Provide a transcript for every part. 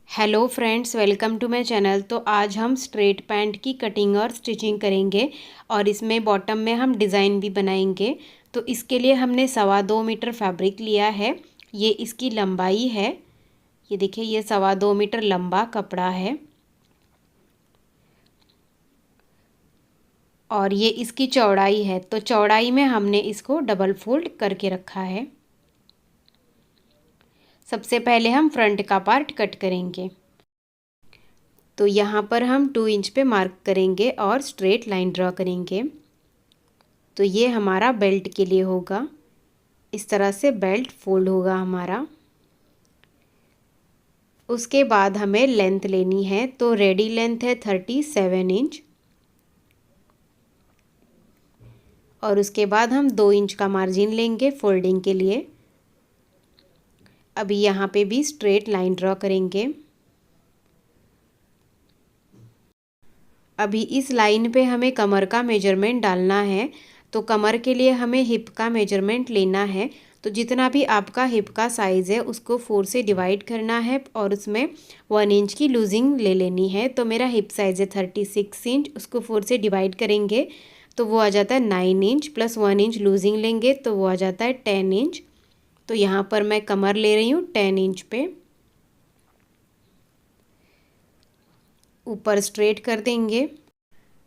Hello friends, welcome to my channel. तो आज हम स्ट्रेट पैंट की कटिंग और स्टिचिंग करेंगे और इसमें बॉटम में हम डिज़ाइन भी बनाएंगे। तो इसके लिए हमने 2.25 मीटर फैब्रिक लिया है। ये इसकी लंबाई है। ये देखिए, ये 2.25 मीटर लंबा कपड़ा है और ये इसकी चौड़ाई है। तो चौड़ाई में हमने इसको डबल फोल्ड करके रखा है। सबसे पहले हम फ्रंट का पार्ट कट करेंगे। तो यहाँ पर हम 2 इंच पे मार्क करेंगे और स्ट्रेट लाइन ड्रॉ करेंगे। तो ये हमारा बेल्ट के लिए होगा। इस तरह से बेल्ट फोल्ड होगा हमारा। उसके बाद हमें लेंथ लेनी है। तो रेडी लेंथ है 37 इंच और उसके बाद हम 2 इंच का मार्जिन लेंगे फोल्डिंग के लिए। अभी यहाँ पे भी स्ट्रेट लाइन ड्रॉ करेंगे। अभी इस लाइन पे हमें कमर का मेजरमेंट डालना है। तो कमर के लिए हमें हिप का मेजरमेंट लेना है। तो जितना भी आपका हिप का साइज़ है उसको 4 से डिवाइड करना है और उसमें 1 इंच की लूजिंग ले लेनी है। तो मेरा हिप साइज़ है 36 इंच, उसको 4 से डिवाइड करेंगे तो वो आ जाता है 9 इंच, प्लस 1 इंच लूजिंग लेंगे तो वो आ जाता है 10 इंच। तो यहाँ पर मैं कमर ले रही हूँ 10 इंच पे। ऊपर स्ट्रेट कर देंगे।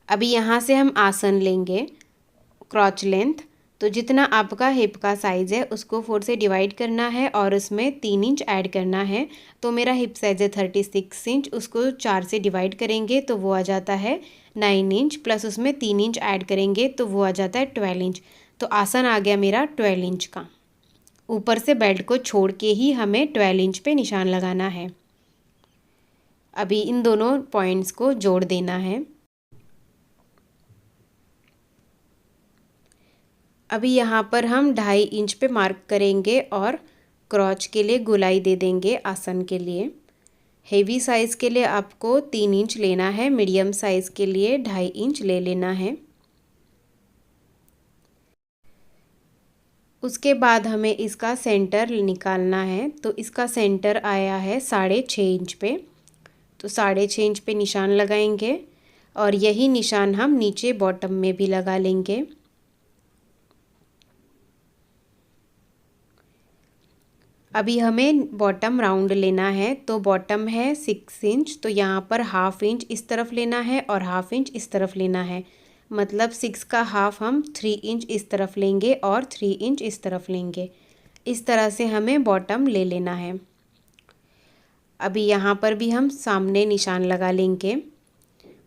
अभी यहाँ से हम आसन लेंगे क्रॉच लेंथ। तो जितना आपका हिप का साइज़ है उसको 4 से डिवाइड करना है और उसमें 3 इंच ऐड करना है। तो मेरा हिप साइज़ है 36 इंच, उसको 4 से डिवाइड करेंगे तो वो आ जाता है 9 इंच, प्लस उसमें 3 इंच ऐड करेंगे तो वो आ जाता है 12 इंच। तो आसन आ गया मेरा 12 इंच का। ऊपर से बेल्ट को छोड़ के ही हमें 12 इंच पे निशान लगाना है। अभी इन दोनों पॉइंट्स को जोड़ देना है। अभी यहाँ पर हम 2.5 इंच पे मार्क करेंगे और क्रॉच के लिए गोलाई दे देंगे आसन के लिए। हेवी साइज़ के लिए आपको 3 इंच लेना है, मीडियम साइज़ के लिए 2.5 इंच ले लेना है। उसके बाद हमें इसका सेंटर निकालना है। तो इसका सेंटर आया है 6.5 इंच पे। तो 6.5 इंच पे निशान लगाएंगे और यही निशान हम नीचे बॉटम में भी लगा लेंगे। अभी हमें बॉटम राउंड लेना है। तो बॉटम है 6 इंच, तो यहाँ पर 1/2 इंच इस तरफ लेना है और 1/2 इंच इस तरफ लेना है। मतलब 6 का हाफ हम 3 इंच इस तरफ लेंगे और 3 इंच इस तरफ लेंगे। इस तरह से हमें बॉटम ले लेना है। अभी यहाँ पर भी हम सामने निशान लगा लेंगे।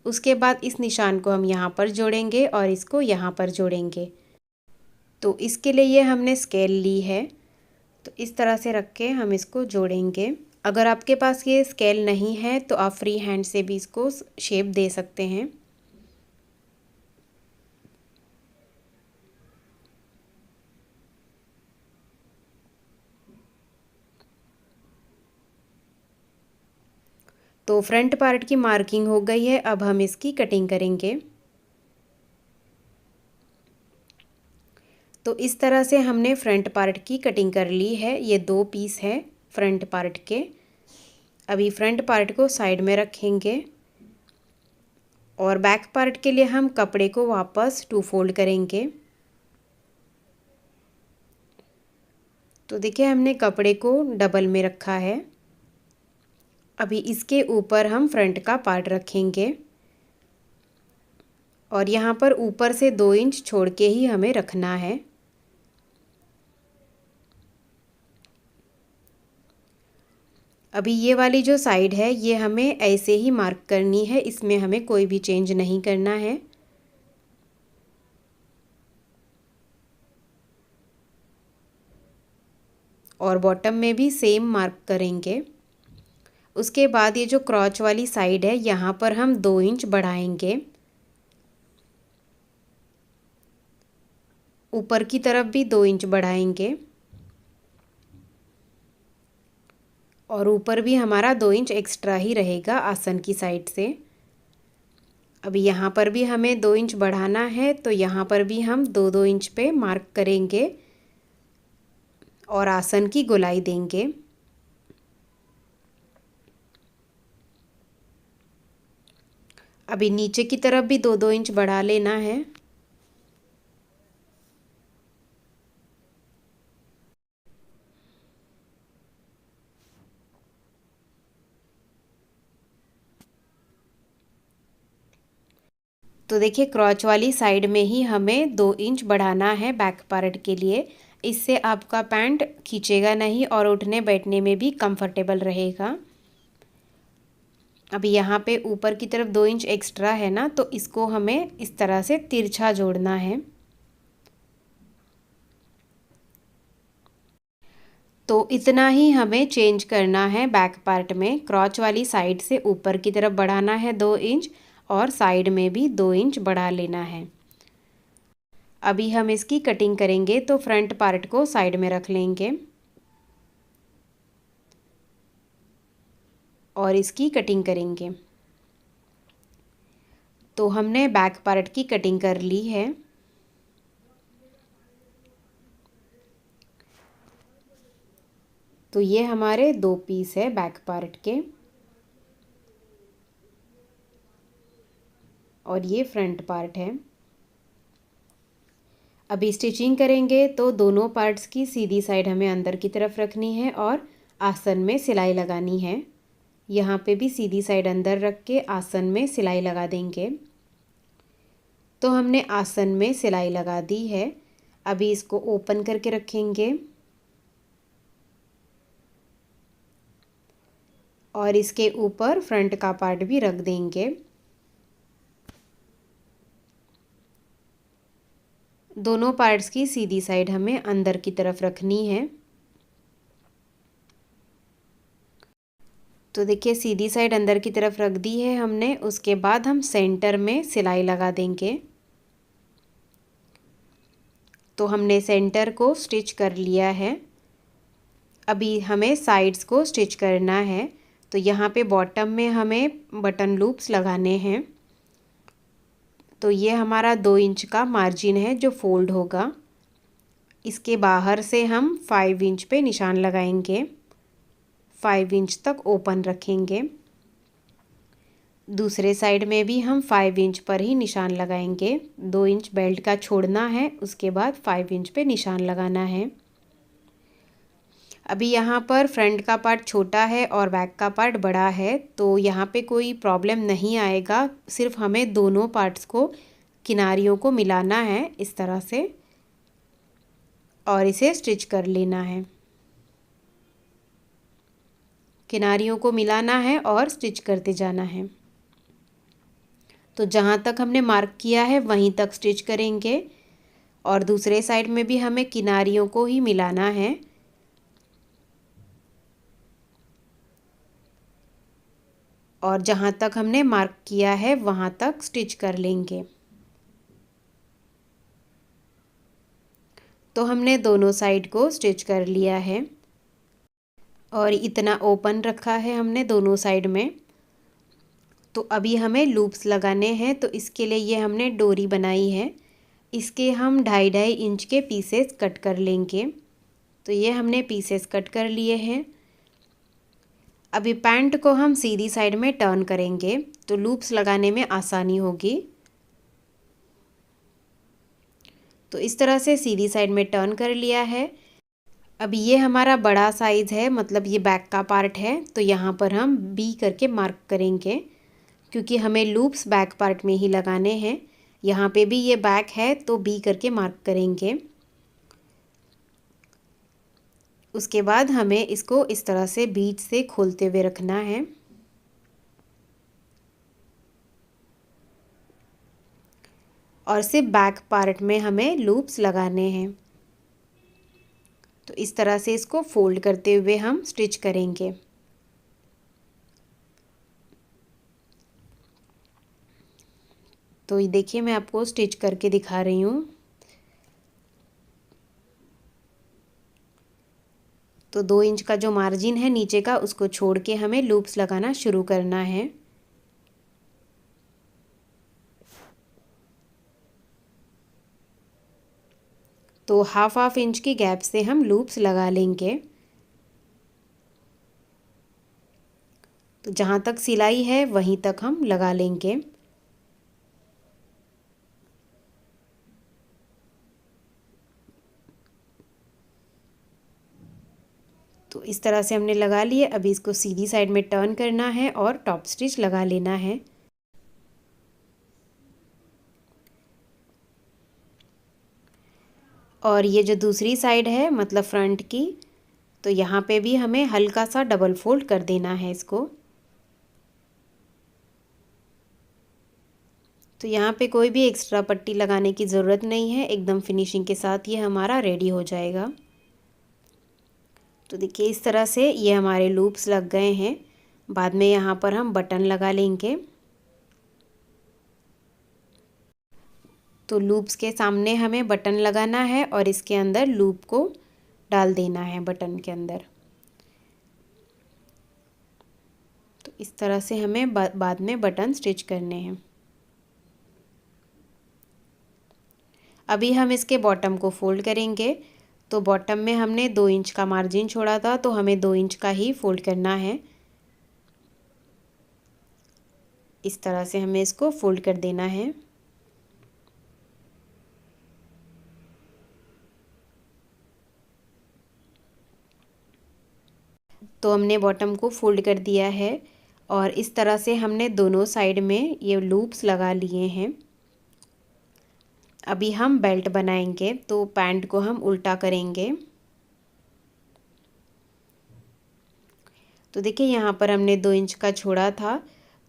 उसके बाद इस निशान को हम यहाँ पर जोड़ेंगे और इसको यहाँ पर जोड़ेंगे। तो इसके लिए ये हमने स्केल ली है। तो इस तरह से रख के हम इसको जोड़ेंगे। अगर आपके पास ये स्केल नहीं है तो आप फ्री हैंड से भी इसको शेप दे सकते हैं। तो फ्रंट पार्ट की मार्किंग हो गई है। अब हम इसकी कटिंग करेंगे। तो इस तरह से हमने फ्रंट पार्ट की कटिंग कर ली है। ये 2 पीस है फ्रंट पार्ट के। अभी फ्रंट पार्ट को साइड में रखेंगे और बैक पार्ट के लिए हम कपड़े को वापस 2 फोल्ड करेंगे। तो देखिए, हमने कपड़े को डबल में रखा है। अभी इसके ऊपर हम फ्रंट का पार्ट रखेंगे और यहाँ पर ऊपर से 2 इंच छोड़ के ही हमें रखना है। अभी ये वाली जो साइड है ये हमें ऐसे ही मार्क करनी है, इसमें हमें कोई भी चेंज नहीं करना है। और बॉटम में भी सेम मार्क करेंगे। उसके बाद ये जो क्रॉच वाली साइड है यहाँ पर हम 2 इंच बढ़ाएंगे। ऊपर की तरफ भी 2 इंच बढ़ाएंगे और ऊपर भी हमारा 2 इंच एक्स्ट्रा ही रहेगा आसन की साइड से। अभी यहाँ पर भी हमें 2 इंच बढ़ाना है। तो यहाँ पर भी हम 2-2 इंच पे मार्क करेंगे और आसन की गोलाई देंगे। अभी नीचे की तरफ भी 2-2 इंच बढ़ा लेना है। तो देखिए क्रॉच वाली साइड में ही हमें 2 इंच बढ़ाना है बैक पार्ट के लिए। इससे आपका पैंट खींचेगा नहीं और उठने बैठने में भी कंफर्टेबल रहेगा। अभी यहाँ पे ऊपर की तरफ 2 इंच एक्स्ट्रा है ना, तो इसको हमें इस तरह से तिरछा जोड़ना है। तो इतना ही हमें चेंज करना है बैक पार्ट में। क्रॉच वाली साइड से ऊपर की तरफ बढ़ाना है 2 इंच और साइड में भी 2 इंच बढ़ा लेना है। अभी हम इसकी कटिंग करेंगे, तो फ्रंट पार्ट को साइड में रख लेंगे और इसकी कटिंग करेंगे। तो हमने बैक पार्ट की कटिंग कर ली है। तो ये हमारे 2 पीस है बैक पार्ट के और ये फ्रंट पार्ट है। अभी स्टिचिंग करेंगे तो दोनों पार्ट्स की सीधी साइड हमें अंदर की तरफ रखनी है और आसन में सिलाई लगानी है। यहाँ पे भी सीधी साइड अंदर रख के आसन में सिलाई लगा देंगे। तो हमने आसन में सिलाई लगा दी है। अभी इसको ओपन करके रखेंगे और इसके ऊपर फ्रंट का पार्ट भी रख देंगे। दोनों पार्ट्स की सीधी साइड हमें अंदर की तरफ रखनी है। तो देखिए सीधी साइड अंदर की तरफ रख दी है हमने। उसके बाद हम सेंटर में सिलाई लगा देंगे। तो हमने सेंटर को स्टिच कर लिया है। अभी हमें साइड्स को स्टिच करना है। तो यहाँ पे बॉटम में हमें बटन लूप्स लगाने हैं। तो ये हमारा 2 इंच का मार्जिन है जो फोल्ड होगा। इसके बाहर से हम 5 इंच पे निशान लगाएंगे। 5 इंच तक ओपन रखेंगे। दूसरे साइड में भी हम 5 इंच पर ही निशान लगाएंगे। 2 इंच बेल्ट का छोड़ना है, उसके बाद 5 इंच पे निशान लगाना है। अभी यहाँ पर फ्रंट का पार्ट छोटा है और बैक का पार्ट बड़ा है, तो यहाँ पे कोई प्रॉब्लम नहीं आएगा। सिर्फ हमें दोनों पार्ट्स को किनारियों को मिलाना है इस तरह से और इसे स्टिच कर लेना है। किनारियों को मिलाना है और स्टिच करते जाना है। तो जहाँ तक हमने मार्क किया है वहीं तक स्टिच करेंगे और दूसरे साइड में भी हमें किनारियों को ही मिलाना है। और जहाँ तक हमने मार्क किया है वहाँ तक स्टिच कर लेंगे। तो हमने दोनों साइड को स्टिच कर लिया है और इतना ओपन रखा है हमने दोनों साइड में। तो अभी हमें लूप्स लगाने हैं, तो इसके लिए ये हमने डोरी बनाई है। इसके हम 2.5 इंच के पीसेस कट कर लेंगे। तो ये हमने पीसेस कट कर लिए हैं। अभी पैंट को हम सीधी साइड में टर्न करेंगे तो लूप्स लगाने में आसानी होगी। तो इस तरह से सीधी साइड में टर्न कर लिया है। अभी ये हमारा बड़ा साइज़ है, मतलब ये बैक का पार्ट है, तो यहाँ पर हम बी करके मार्क करेंगे क्योंकि हमें लूप्स बैक पार्ट में ही लगाने हैं। यहाँ पे भी ये बैक है तो बी करके मार्क करेंगे। उसके बाद हमें इसको इस तरह से बीच से खोलते हुए रखना है। और सिर्फ बैक पार्ट में हमें लूप्स लगाने हैं। तो इस तरह से इसको फोल्ड करते हुए हम स्टिच करेंगे। तो ये देखिए मैं आपको स्टिच करके दिखा रही हूँ। तो 2 इंच का जो मार्जिन है नीचे का उसको छोड़ के हमें लूप्स लगाना शुरू करना है। तो हाफ इंच की गैप से हम लूप्स लगा लेंगे। तो जहाँ तक सिलाई है वहीं तक हम लगा लेंगे। इस तरह से हमने लगा लिए। अभी इसको सीधी साइड में टर्न करना है और टॉप स्टिच लगा लेना है। और ये जो दूसरी साइड है मतलब फ्रंट की, तो यहाँ पे भी हमें हल्का सा डबल फोल्ड कर देना है इसको। तो यहाँ पे कोई भी एक्स्ट्रा पट्टी लगाने की ज़रूरत नहीं है, एकदम फिनिशिंग के साथ ये हमारा रेडी हो जाएगा। तो देखिए इस तरह से ये हमारे लूप्स लग गए हैं। बाद में यहाँ पर हम बटन लगा लेंगे। तो लूप्स के सामने हमें बटन लगाना है और इसके अंदर लूप को डाल देना है बटन के अंदर। तो इस तरह से हमें बाद में बटन स्टिच करने हैं। अभी हम इसके बॉटम को फोल्ड करेंगे। तो बॉटम में हमने 2 इंच का मार्जिन छोड़ा था, तो हमें 2 इंच का ही फोल्ड करना है। इस तरह से हमें इसको फोल्ड कर देना है। तो हमने बॉटम को फोल्ड कर दिया है और इस तरह से हमने दोनों साइड में ये लूप्स लगा लिए हैं। अभी हम बेल्ट बनाएंगे। तो पैंट को हम उल्टा करेंगे। तो देखिए यहाँ पर हमने 2 इंच का छोड़ा था,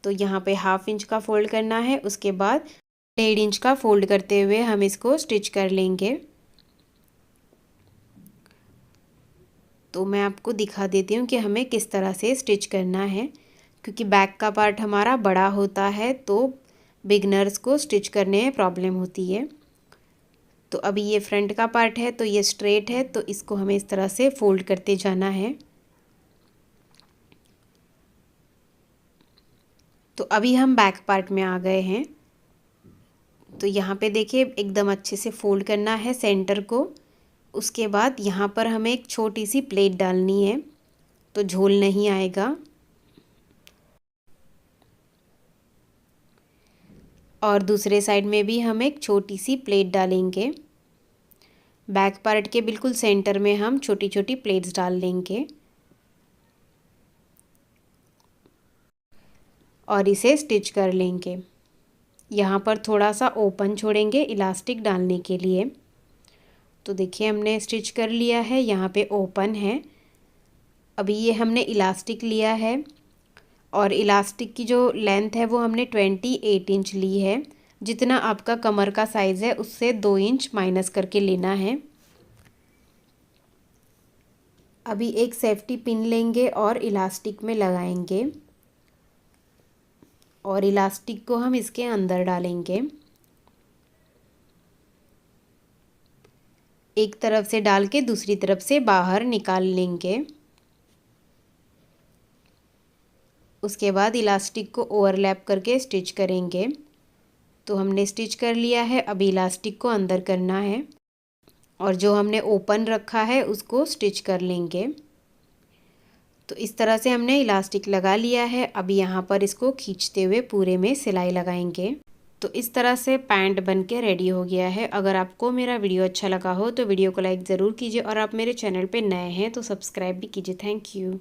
तो यहाँ पे 1/2 इंच का फोल्ड करना है। उसके बाद 1.5 इंच का फोल्ड करते हुए हम इसको स्टिच कर लेंगे। तो मैं आपको दिखा देती हूँ कि हमें किस तरह से स्टिच करना है, क्योंकि बैक का पार्ट हमारा बड़ा होता है तो बिगनर्स को स्टिच करने में प्रॉब्लम होती है। तो अभी ये फ्रंट का पार्ट है तो ये स्ट्रेट है, तो इसको हमें इस तरह से फोल्ड करते जाना है। तो अभी हम बैक पार्ट में आ गए हैं। तो यहाँ पे देखिए एकदम अच्छे से फोल्ड करना है सेंटर को। उसके बाद यहाँ पर हमें एक छोटी सी प्लेट डालनी है, तो झोल नहीं आएगा। और दूसरे साइड में भी हम एक छोटी सी प्लेट डालेंगे। बैक पार्ट के बिल्कुल सेंटर में हम छोटी छोटी प्लेट्स डाल लेंगे और इसे स्टिच कर लेंगे। यहाँ पर थोड़ा सा ओपन छोड़ेंगे इलास्टिक डालने के लिए। तो देखिए हमने स्टिच कर लिया है, यहाँ पे ओपन है। अभी ये हमने इलास्टिक लिया है और इलास्टिक की जो लेंथ है वो हमने 28 इंच ली है। जितना आपका कमर का साइज़ है उससे 2 इंच माइनस करके लेना है। अभी एक सेफ्टी पिन लेंगे और इलास्टिक में लगाएंगे और इलास्टिक को हम इसके अंदर डालेंगे। एक तरफ से डाल के दूसरी तरफ से बाहर निकाल लेंगे। उसके बाद इलास्टिक को ओवरलैप करके स्टिच करेंगे। तो हमने स्टिच कर लिया है। अभी इलास्टिक को अंदर करना है और जो हमने ओपन रखा है उसको स्टिच कर लेंगे। तो इस तरह से हमने इलास्टिक लगा लिया है। अभी यहाँ पर इसको खींचते हुए पूरे में सिलाई लगाएंगे। तो इस तरह से पैंट बन के रेडी हो गया है। अगर आपको मेरा वीडियो अच्छा लगा हो तो वीडियो को लाइक ज़रूर कीजिए और आप मेरे चैनल पे नए हैं तो सब्सक्राइब भी कीजिए। Thank you.